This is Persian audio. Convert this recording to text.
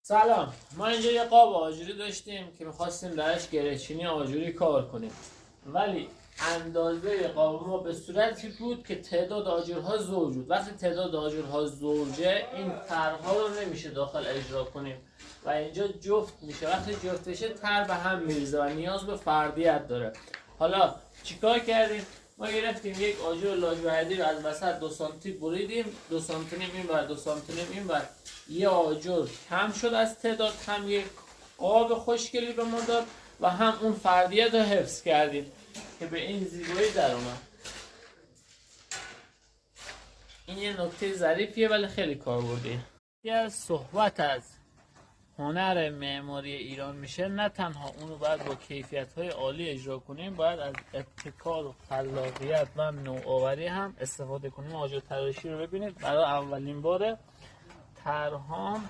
سلام، ما اینجا یه قاب آجوری داشتیم که میخواستیم درش گرهچینی آجوری کار کنیم، ولی اندازه قاب ما به صورتی بود که تعداد آجرها زوج بود. وقتی تعداد آجرها زوجه، این ترها رو نمیشه داخل اجرا کنیم و اینجا جفت میشه. وقتی جفت بشه تر به هم میریزه و نیاز به فردیت داره. حالا چیکار کردیم؟ ما گرفتیم یک آجر لاجوردی رو از وسط 2 سانتی بریدیم، 2 سانتی نیم این ور 2 سانتی نیم این ور. یه آجر کم شد از تعداد، هم یک قاب خوشگلی به ما داد و هم اون فردیت رو حفظ کردیم که به این زیبایی در اومد. این یه نکته ظریفیه ولی خیلی کاربردیه. یه صحبت از هنر معماری ایران میشه، نه تنها اونو باید با کیفیت‌های عالی اجرا کنیم، باید از ابتکار و خلاقیت و نوآوری هم استفاده کنیم. آجر تراشی رو ببینید، برای اولین بار طرحام